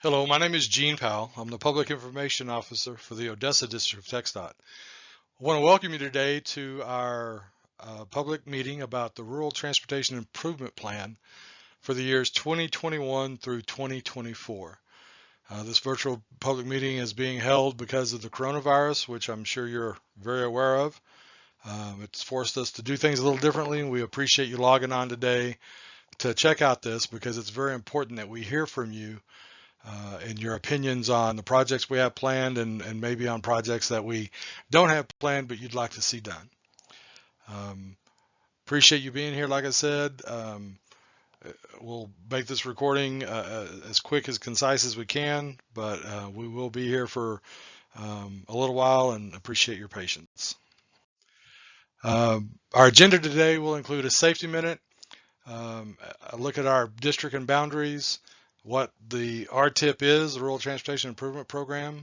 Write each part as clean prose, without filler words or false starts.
Hello, my name is Gene Powell. I'm the Public Information Officer for the Odessa District of TxDOT. I want to welcome you today to our public meeting about the Rural Transportation Improvement Plan for the years 2021 through 2024. This virtual public meeting is being held because of the coronavirus, which I'm sure you're very aware of. It's forced us to do things a little differently, and we appreciate you logging on today to check out this because it's very important that we hear from you and your opinions on the projects we have planned and maybe on projects that we don't have planned but you'd like to see done. Um, Appreciate you being here. Like I said, we'll make this recording as quick as concise as we can, but we will be here for a little while and appreciate your patience. Our agenda today will include a safety minute, a look at our district and boundaries, what the RTIP is, the Rural Transportation Improvement Program,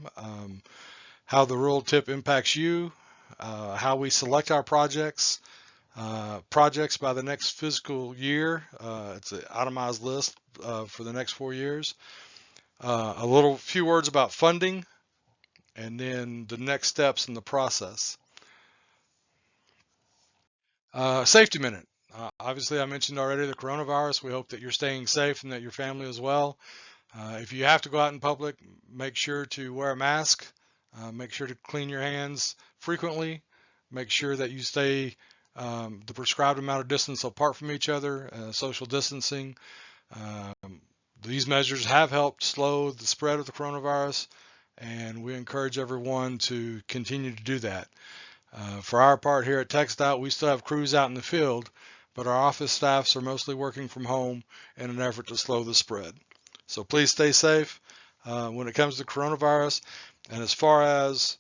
how the rural TIP impacts you, how we select our projects by the next fiscal year. It's an itemized list for the next 4 years. A few words about funding, and then the next steps in the process. Safety minute. Obviously, I mentioned already the coronavirus. We hope that you're staying safe and that your family is well. If you have to go out in public, make sure to wear a mask. Make sure to clean your hands frequently. Make sure that you stay the prescribed amount of distance apart from each other, social distancing. These measures have helped slow the spread of the coronavirus, and we encourage everyone to continue to do that. For our part here at TxDOT, we still have crews out in the field, but our office staffs are mostly working from home in an effort to slow the spread. So please stay safe when it comes to coronavirus. And as far as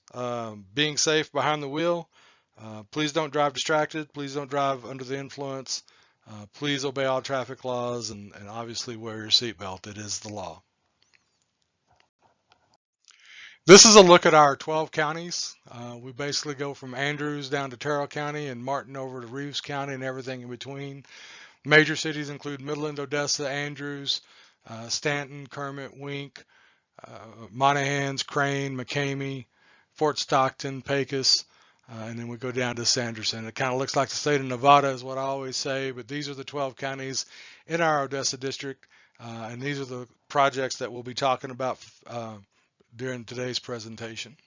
being safe behind the wheel, please don't drive distracted. Please don't drive under the influence. Please obey all traffic laws and obviously wear your seatbelt. It is the law. This is a look at our 12 counties. We basically go from Andrews down to Terrell County and Martin over to Reeves County and everything in between. Major cities include Midland, Odessa, Andrews, Stanton, Kermit, Wink, Monahans, Crane, McCamey, Fort Stockton, Pecos, and then we go down to Sanderson. It kind of looks like the state of Nevada is what I always say, but these are the 12 counties in our Odessa district, and these are the projects that we'll be talking about during today's presentation.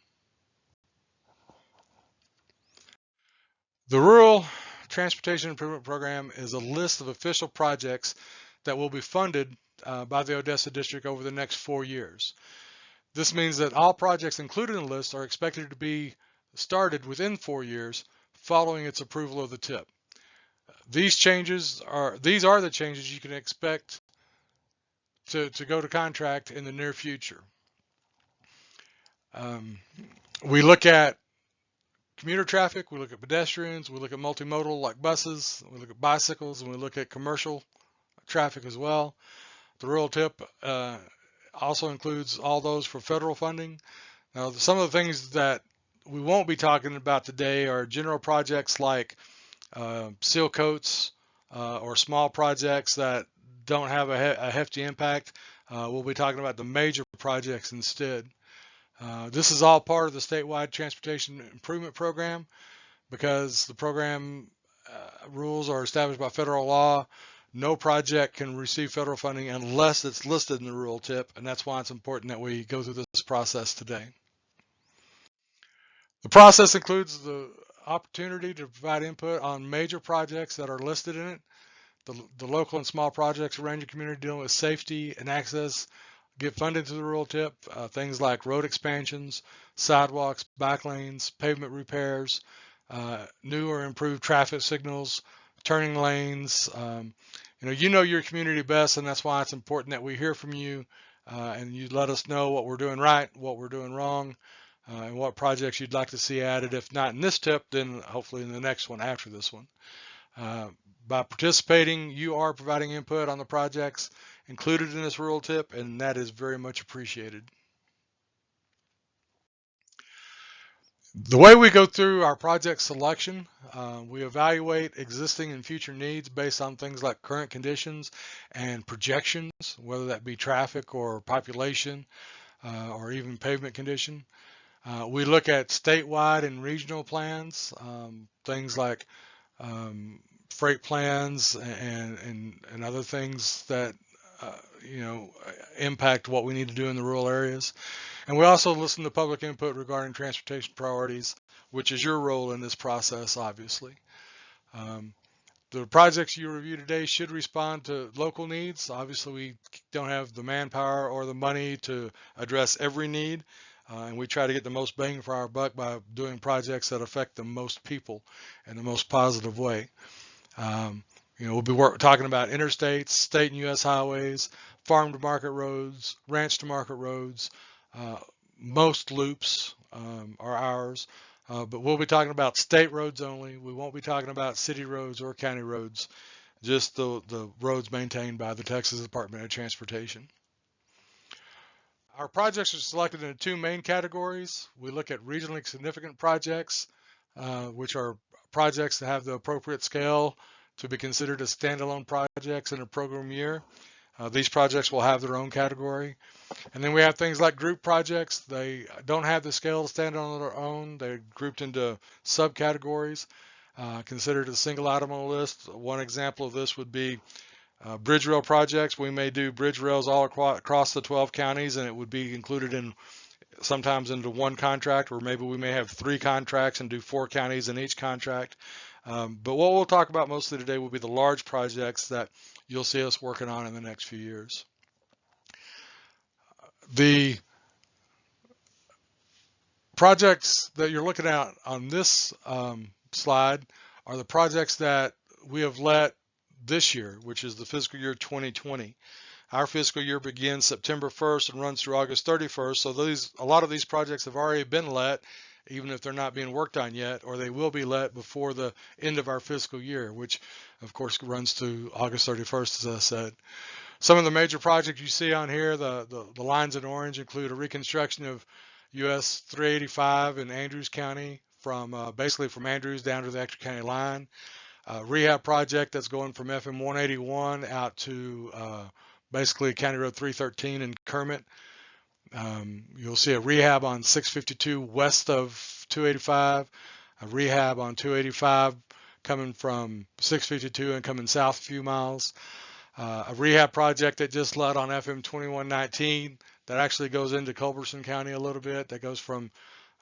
The Rural Transportation Improvement Program is a list of official projects that will be funded by the Odessa district over the next 4 years. This means that all projects included in the list are expected to be started within 4 years following its approval of the TIP. These are the changes you can expect to go to contract in the near future. We look at commuter traffic, we look at pedestrians, we look at multimodal like buses, we look at bicycles, and we look at commercial traffic as well. The rural TIP also includes all those for federal funding. Now, some of the things that we won't be talking about today are general projects like seal coats or small projects that don't have a hefty impact. We'll be talking about the major projects instead. This is all part of the statewide transportation improvement program because the program rules are established by federal law. No project can receive federal funding unless it's listed in the rural TIP, and that's why it's important that we go through this process today. The process includes the opportunity to provide input on major projects that are listed in it. The local and small projects around your community dealing with safety and access get funded through the rural TIP. Things like road expansions, sidewalks, bike lanes, pavement repairs, new or improved traffic signals, turning lanes. You know your community best, and that's why it's important that we hear from you and you let us know what we're doing right, what we're doing wrong, and what projects you'd like to see added. If not in this TIP, then hopefully in the next one after this one. By participating, you are providing input on the projects included in this rural TIP, and that is very much appreciated. The way we go through our project selection, we evaluate existing and future needs based on things like current conditions and projections, whether that be traffic or population or even pavement condition. We look at statewide and regional plans, things like um, freight plans and other things that uh, you know impact what we need to do in the rural areas. And we also listen to public input regarding transportation priorities, which is your role in this process, obviously. Um, the projects you review today should respond to local needs. Obviously, we don't have the manpower or the money to address every need, and we try to get the most bang for our buck by doing projects that affect the most people in the most positive way. Um, we'll be talking about interstates, state and U.S. highways, farm to market roads, ranch to market roads. Uh, Most loops are ours, but we'll be talking about state roads only. We won't be talking about city roads or county roads, just the roads maintained by the Texas Department of Transportation. Our projects are selected into two main categories. We look at regionally significant projects, which are projects that have the appropriate scale to be considered as standalone projects in a program year. These projects will have their own category. And then we have things like group projects. They don't have the scale to stand on their own. They're grouped into subcategories, considered a single item on the list. One example of this would be bridge rail projects. We may do bridge rails all across the 12 counties, and it would be included in sometimes into one contract, or maybe we may have 3 contracts and do 4 counties in each contract. But what we'll talk about mostly today will be the large projects that you'll see us working on in the next few years. The projects that you're looking at on this slide are the projects that we have let this year, which is the fiscal year 2020. Our fiscal year begins September 1st and runs through August 31st. So a lot of these projects have already been let, even if they're not being worked on yet, or they will be let before the end of our fiscal year, which of course runs to August 31st, as I said. Some of the major projects you see on here, the lines in orange, include a reconstruction of US 385 in Andrews County, from basically from Andrews down to the Ector County line. Rehab project that's going from FM 181 out to basically County Road 313 in Kermit. You'll see a rehab on 652 west of 285, a rehab on 285 coming from 652 and coming south a few miles. A rehab project that just let on FM 2119 that actually goes into Culberson County a little bit, that goes from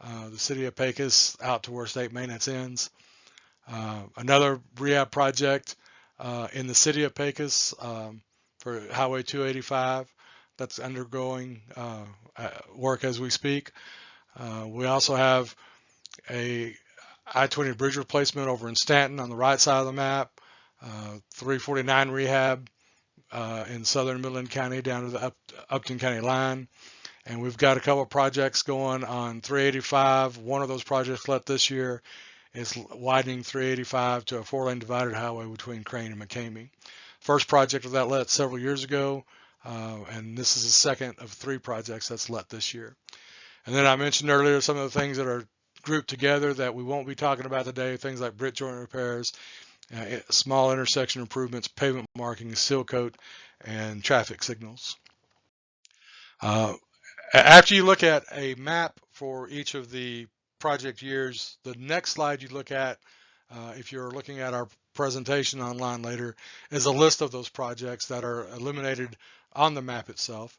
the city of Pecos out to where state maintenance ends. Another rehab project in the city of Pecos for Highway 285 that's undergoing work as we speak. We also have a I-20 bridge replacement over in Stanton on the right side of the map, 349 rehab in southern Midland County down to the Upton County line. And we've got a couple of projects going on 385. One of those projects let this year is widening 385 to a 4-lane divided highway between Crane and McCamey. First project of that let several years ago, and this is the second of 3 projects that's let this year. And then I mentioned earlier some of the things that are grouped together that we won't be talking about today, things like bridge joint repairs, small intersection improvements, pavement marking, seal coat, and traffic signals. After you look at a map for each of the project years, the next slide you look at, if you're looking at our presentation online later, is a list of those projects that are illuminated on the map itself.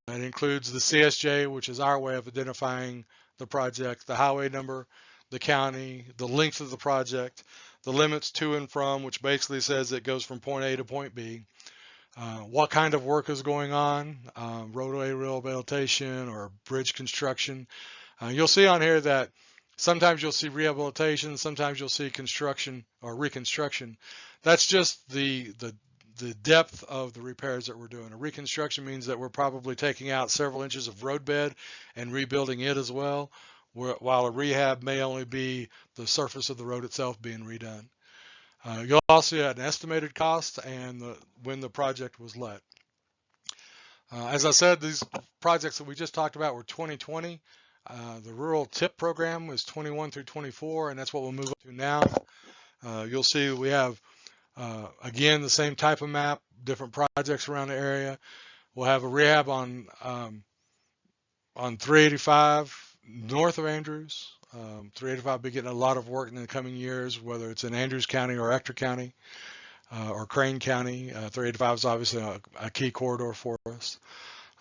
It includes the CSJ, which is our way of identifying the project, the highway number, the county, the length of the project, the limits to and from, which basically says it goes from point A to point B, what kind of work is going on, roadway rehabilitation or bridge construction. You'll see on here that sometimes you'll see rehabilitation, sometimes you'll see construction or reconstruction. That's just the depth of the repairs that we're doing. A reconstruction means that we're probably taking out several inches of roadbed and rebuilding it as well, while a rehab may only be the surface of the road itself being redone. You'll also see an estimated cost and when the project was let. As I said, these projects that we just talked about were 2020. The rural tip program was 21 through 24, and that's what we'll move to now. You'll see we have, again, the same type of map, different projects around the area. We'll have a rehab on 385 north of Andrews. 385 will be getting a lot of work in the coming years, whether it's in Andrews County or Ector County or Crane County. 385 is obviously a key corridor for us.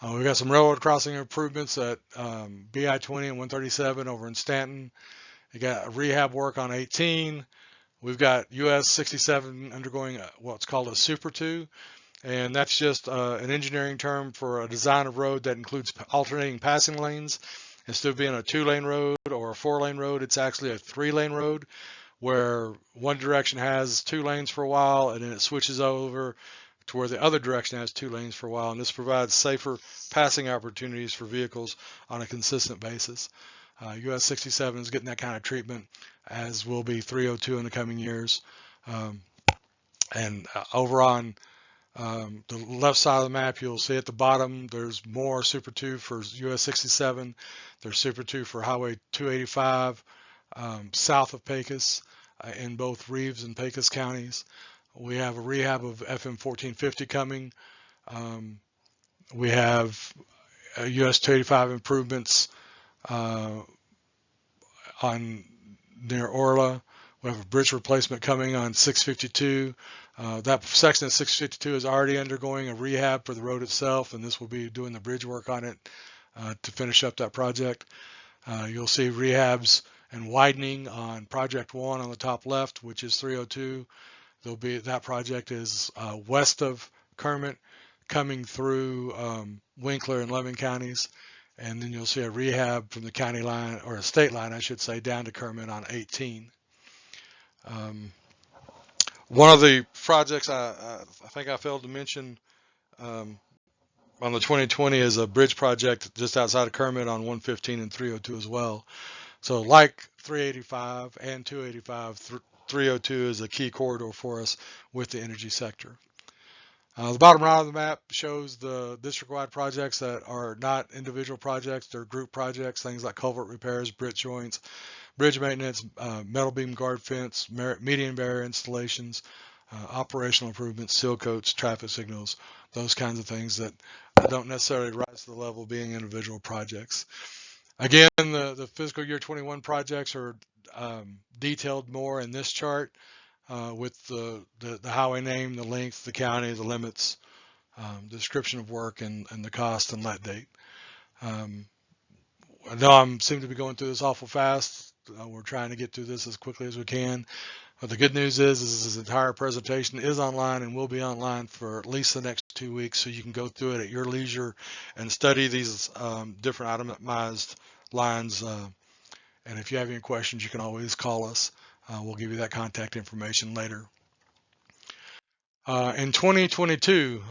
We've got some railroad crossing improvements at BI-20 and 137 over in Stanton. We got rehab work on 18. We've got US 67 undergoing what's called a Super 2, and that's just an engineering term for a design of road that includes alternating passing lanes. Instead of being a 2-lane road or a 4-lane road, it's actually a 3-lane road where one direction has 2 lanes for a while and then it switches over to where the other direction has 2 lanes for a while, and this provides safer passing opportunities for vehicles on a consistent basis. US 67 is getting that kind of treatment, as will be 302 in the coming years. Over on the left side of the map, you'll see at the bottom there's more Super 2 for US 67. There's Super 2 for Highway 285 south of Pecos in both Reeves and Pecos counties. We have a rehab of FM 1450 coming. We have US 285 improvements on near Orla. We have a bridge replacement coming on 652. That section of 652 is already undergoing a rehab for the road itself, and this will be doing the bridge work on it to finish up that project. You'll see rehabs and widening on Project 1 on the top left, which is 302. That project is west of Kermit, coming through Winkler and Loving counties, and then you'll see a rehab from the county line, or a state line, I should say, down to Kermit on 18. One of the projects I think I failed to mention on the 2020 is a bridge project just outside of Kermit on 115 and 302 as well. So like 385 and 285, 302 is a key corridor for us with the energy sector. The bottom right of the map shows the district-wide projects that are not individual projects, they're group projects, things like culvert repairs, bridge joints, bridge maintenance, metal beam guard fence, median barrier installations, operational improvements, seal coats, traffic signals, those kinds of things that don't necessarily rise to the level of being individual projects. Again, the fiscal year 21 projects are detailed more in this chart with the highway name, the length, the county, the limits, the description of work, and the cost and let date. I know I seem to be going through this awful fast. We're trying to get through this as quickly as we can. But the good news is this entire presentation is online and will be online for at least the next 2 weeks, so you can go through it at your leisure and study these different itemized lines. And if you have any questions, you can always call us. We'll give you that contact information later. In 2022,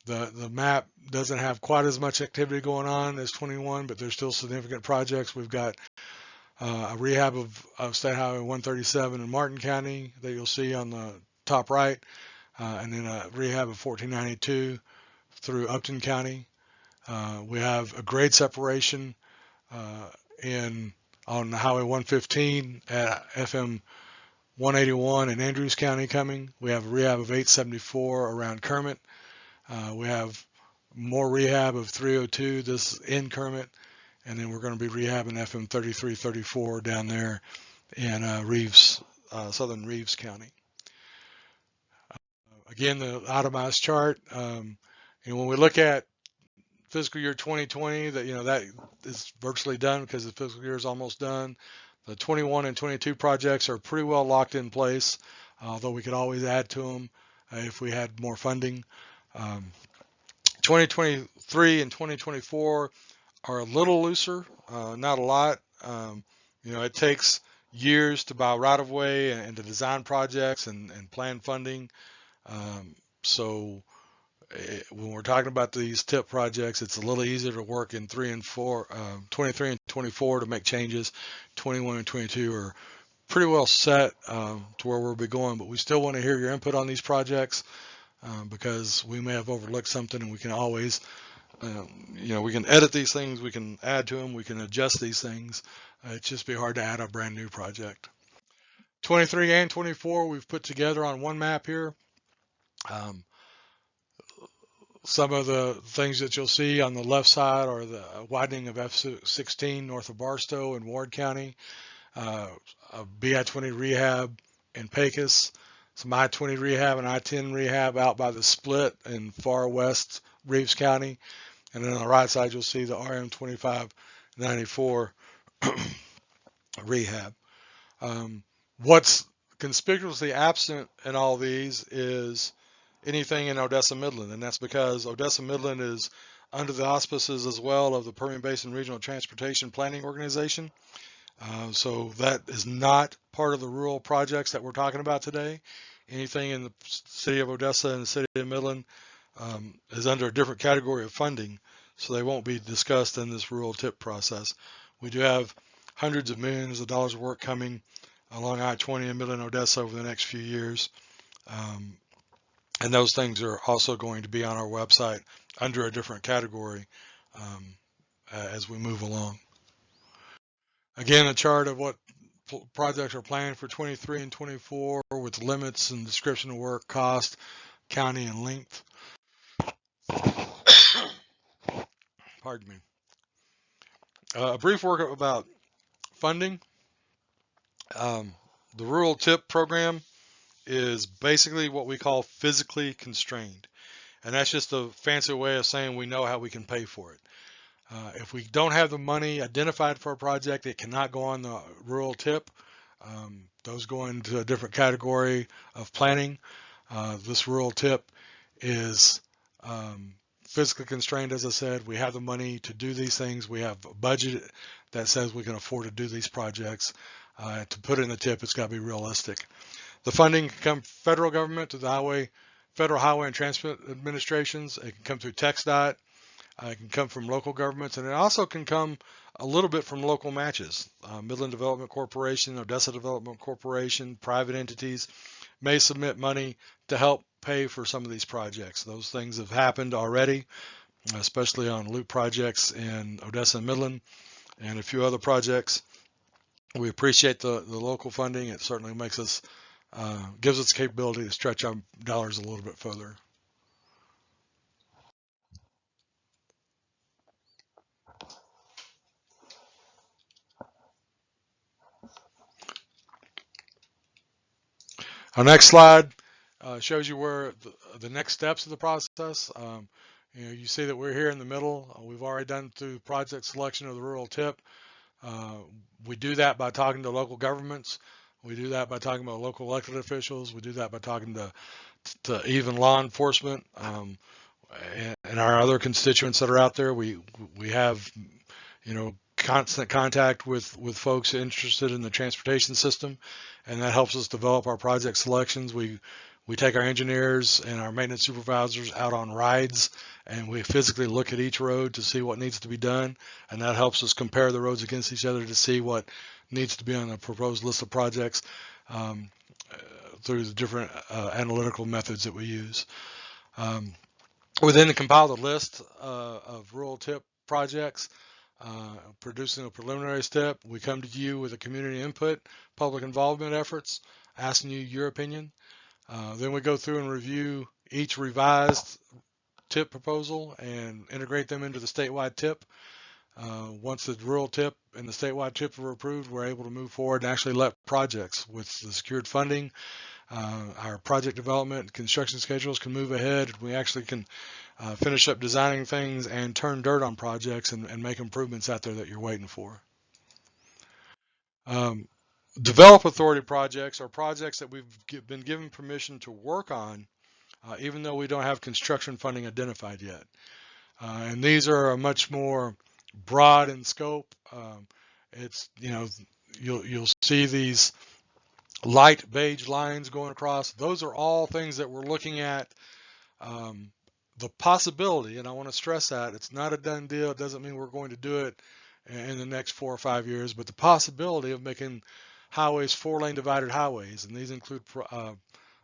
the map doesn't have quite as much activity going on as 21, but there's still significant projects. We've got a rehab of State Highway 137 in Martin County that you'll see on the top right, and then a rehab of 1492 through Upton County. We have a grade separation on Highway 115 at FM 181 in Andrews County coming. We have a rehab of 874 around Kermit. We have more rehab of 302 this in Kermit, and then we're going to be rehabbing FM 3334 down there in Reeves, southern Reeves County. Again, the itemized chart. When we look at fiscal year 2020, that is virtually done because the fiscal year is almost done. The 21 and 22 projects are pretty well locked in place, although we could always add to them if we had more funding. 2023 and 2024 are a little looser, not a lot. It takes years to buy right of way and to design projects and plan funding. So when we're talking about these TIP projects, it's a little easier to work in 23 and 24 to make changes. 21 and 22 are pretty well set to where we'll be going, but we still want to hear your input on these projects because we may have overlooked something, and we can always We can edit these things, we can add to them, we can adjust these things. It'd just be hard to add a brand new project. 23 and 24 we've put together on one map here. Some of the things that you'll see on the left side are the widening of F16 north of Barstow in Ward County, a BI-20 rehab in Pecos, some I-20 rehab and I-10 rehab out by the split in far west Reeves County. And then on the right side, you'll see the RM2594 rehab. What's conspicuously absent in all these is anything in Odessa Midland, and that's because Odessa Midland is under the auspices as well of the Permian Basin Regional Transportation Planning Organization. So that is not part of the rural projects that we're talking about today. Anything in the city of Odessa and the city of Midland is under a different category of funding, so they won't be discussed in this rural tip process. We do have hundreds of millions of dollars of work coming along I-20 in Midland, Odessa over the next few years. And those things are also going to be on our website under a different category as we move along. Again, a chart of what projects are planned for 23 and 24 with limits and description of work, cost, county, and length. Pardon me. A brief word about funding. The rural tip program is basically what we call physically constrained. And that's just a fancy way of saying we know how we can pay for it. If we don't have the money identified for a project, it cannot go on the rural tip. Those go into a different category of planning. This rural tip is physically constrained, as I said. We have the money to do these things. We have a budget that says we can afford to do these projects. To put it in the tip, it's got to be realistic. The funding can come from federal government to the Federal Highway and Transit Administrations. It can come through TxDOT. It can come from local governments, and it also can come a little bit from local matches. Midland Development Corporation, Odessa Development Corporation, private entities may submit money to help pay for some of these projects. Those things have happened already, especially on loop projects in Odessa and Midland and a few other projects. We appreciate the local funding. It certainly makes us gives us the capability to stretch our dollars a little bit further. Our next slide shows you where the next steps of the process. You see that we're here in the middle. We've already done through project selection of the rural tip. We do that by talking to local governments. We do that by talking about local elected officials. We do that by talking to even law enforcement and our other constituents that are out there. We have, constant contact with folks interested in the transportation system, and that helps us develop our project selections. We take our engineers and our maintenance supervisors out on rides, and we physically look at each road to see what needs to be done, and that helps us compare the roads against each other to see what needs to be on the proposed list of projects through the different analytical methods that we use. We then compile the list of rural tip projects, producing a preliminary step. We come to you with a community input, public involvement efforts, asking you your opinion. Then we go through and review each revised tip proposal and integrate them into the statewide tip. Once the rural tip and the statewide tip are approved, we're able to move forward and actually let projects with the secured funding. Our project development and construction schedules can move ahead. We actually can finish up designing things and turn dirt on projects and make improvements out there that you're waiting for. Develop authority projects are projects that we've been given permission to work on, even though we don't have construction funding identified yet. And these are a much more broad in scope. It's, you'll see these light beige lines going across. Those are all things that we're looking at. The possibility, and I want to stress that, it's not a done deal. It doesn't mean we're going to do it in the next 4 or 5 years, but the possibility of making highways 4-lane divided highways, and these include the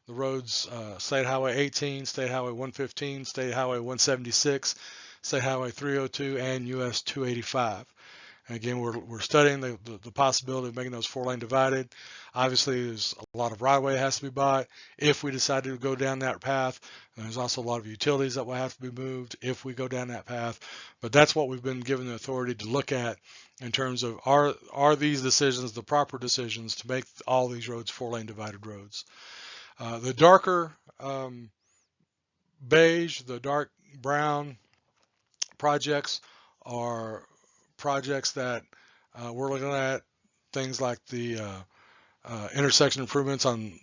roads State Highway 18, State Highway 115, State Highway 176, State Highway 302 and US 285. And again, we're studying the possibility of making those 4-lane divided. Obviously, there's a lot of right-of-way that has to be bought if we decide to go down that path. And there's also a lot of utilities that will have to be moved if we go down that path. But that's what we've been given the authority to look at in terms of are these decisions the proper decisions to make all these roads 4-lane divided roads. The darker beige, the dark brown projects are projects that we're looking at, things like the intersection improvements on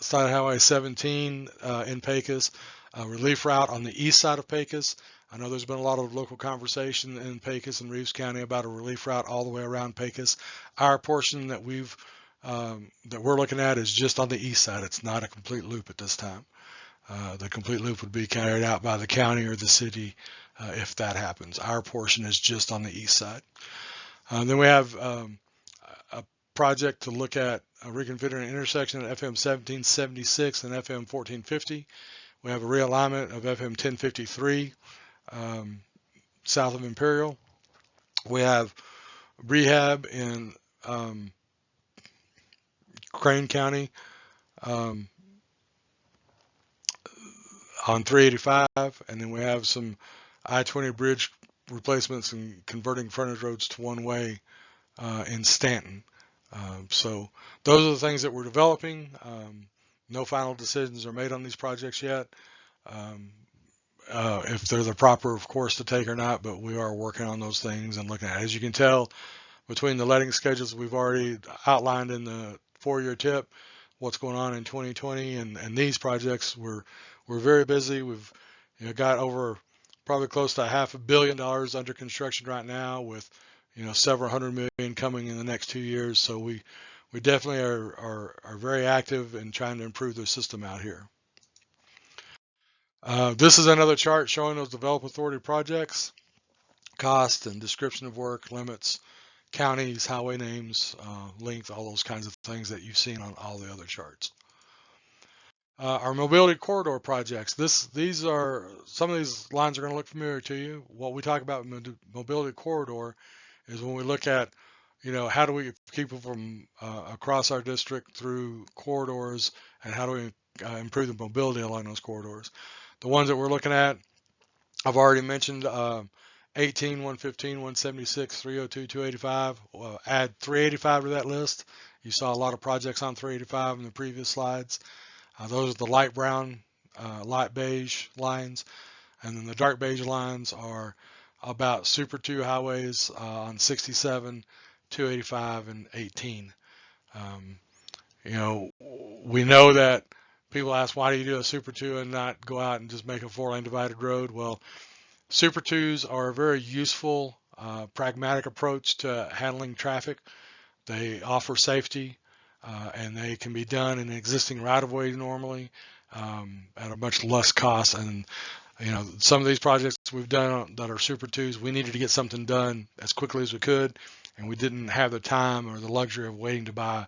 State Highway 17 in Pecos, relief route on the east side of Pecos. I know there's been a lot of local conversation in Pecos and Reeves County about a relief route all the way around Pecos. Our portion that we're looking at is just on the east side. It's not a complete loop at this time. The complete loop would be carried out by the county or the city if that happens. Our portion is just on the east side. Then we have a project to look at reconfiguring an intersection at FM 1776 and FM 1450. We have a realignment of FM 1053 south of Imperial. We have rehab in Crane County on 385, and then we have some I-20 bridge replacements and converting frontage roads to one-way in Stanton. So those are the things that we're developing. No final decisions are made on these projects yet. If they're the proper course to take or not, but we are working on those things and looking at it. As you can tell, between the letting schedules we've already outlined in the 4-year tip, what's going on in 2020 and these projects, we're very busy. We've got over probably close to $500 million under construction right now, with several hundred million coming in the next 2 years. So we definitely are very active in trying to improve the system out here. This is another chart showing those develop authority projects, cost and description of work, limits, counties, highway names, length, all those kinds of things that you've seen on all the other charts. Our mobility corridor projects. These are some of these lines are going to look familiar to you. What we talk about mobility corridor is when we look at, how do we get people from across our district through corridors, and how do we improve the mobility along those corridors. The ones that we're looking at, I've already mentioned 18, 115, 176, 302, 285. Add 385 to that list. You saw a lot of projects on 385 in the previous slides. Those are the light brown, light beige lines. And then the dark beige lines are about Super 2 highways on 67, 285, and 18. We know that people ask, why do you do a Super 2 and not go out and just make a 4-lane divided road? Well, Super 2s are a very useful, pragmatic approach to handling traffic. They offer safety, and they can be done in existing right-of-way normally at a much less cost. And some of these projects we've done that are Super 2s, we needed to get something done as quickly as we could, and we didn't have the time or the luxury of waiting to buy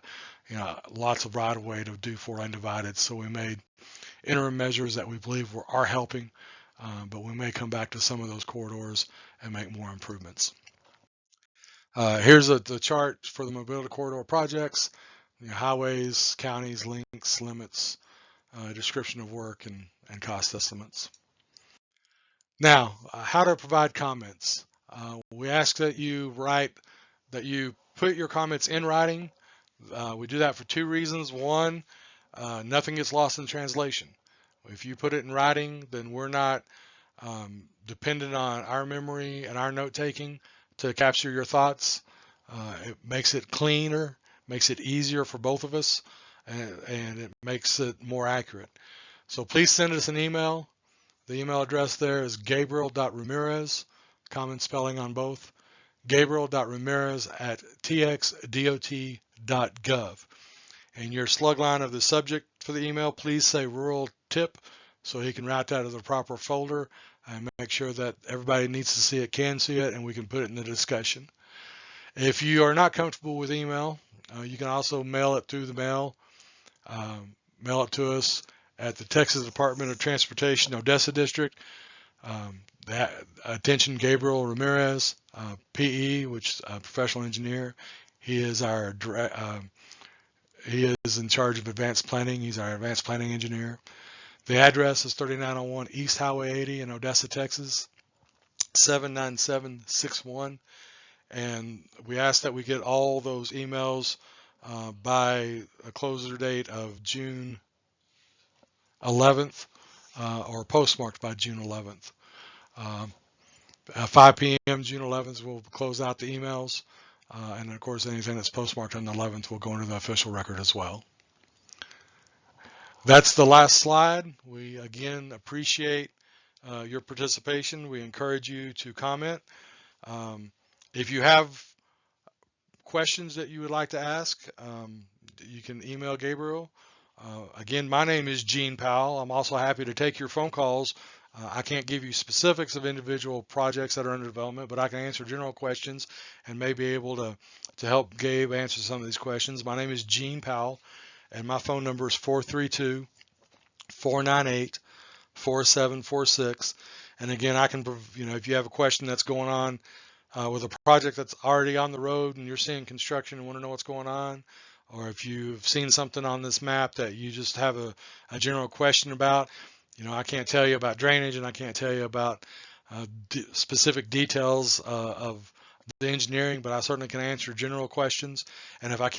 lots of right-of-way to do 4-lane divided. So we made interim measures that we believe are helping, but we may come back to some of those corridors and make more improvements. Here's the chart for the mobility corridor projects: highways, counties, links, limits, description of work, and cost estimates. Now, how to provide comments. We ask that you put your comments in writing. We do that for 2 reasons. One, nothing gets lost in translation. If you put it in writing, then we're not dependent on our memory and our note-taking to capture your thoughts. It makes it cleaner, makes it easier for both of us, and it makes it more accurate. So please send us an email. The email address there is gabriel.ramirez, common spelling on both, gabriel.ramirez@txdot.gov. And your slug line of the subject for the email, please say rural tip, so he can route that to the proper folder and make sure that everybody needs to see it can see it, and we can put it in the discussion. If you are not comfortable with email, you can also mail it through the mail. Mail it to us at the Texas Department of Transportation, Odessa District. Attention Gabriel Ramirez, PE, which is a professional engineer. He is he is in charge of advanced planning. He's our advanced planning engineer. The address is 3901 East Highway 80 in Odessa, Texas, 79761. And we ask that we get all those emails by a closure date of June 11th or postmarked by June 11th. 5 p.m. June 11th, we'll close out the emails. And of course, anything that's postmarked on the 11th will go into the official record as well. That's the last slide. We again appreciate your participation. We encourage you to comment. If you have questions that you would like to ask, you can email Gabriel. Again, my name is Gene Powell. I'm also happy to take your phone calls. I can't give you specifics of individual projects that are under development, but I can answer general questions and may be able to help Gabe answer some of these questions. My name is Gene Powell, and my phone number is 432-498-4746. And again, I can, if you have a question that's going on with a project that's already on the road and you're seeing construction and want to know what's going on, or if you've seen something on this map that you just have a general question about, I can't tell you about drainage and I can't tell you about specific details of the engineering, but I certainly can answer general questions. And if I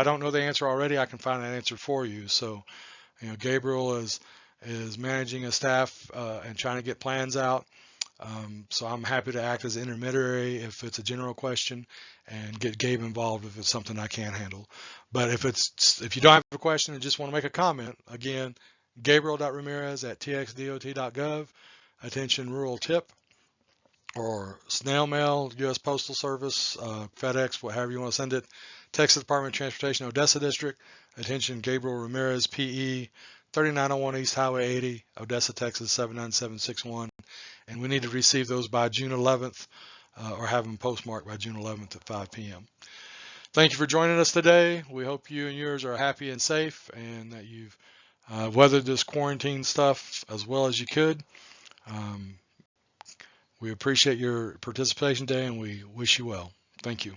don't know the answer already, I can find that answer for you. So, Gabriel is managing a staff and trying to get plans out. So I'm happy to act as an intermediary if it's a general question and get Gabe involved if it's something I can't handle. But if you don't have a question and just want to make a comment, again, Gabriel.Ramirez@TxDOT.gov, attention rural tip, or snail mail, U.S. Postal Service, FedEx, whatever you want to send it, Texas Department of Transportation, Odessa District, attention Gabriel Ramirez, PE, 3901 East Highway 80, Odessa, Texas, 79761. And we need to receive those by June 11th or have them postmarked by June 11th at 5 p.m. Thank you for joining us today. We hope you and yours are happy and safe and that you've weathered this quarantine stuff as well as you could. We appreciate your participation today and we wish you well. Thank you.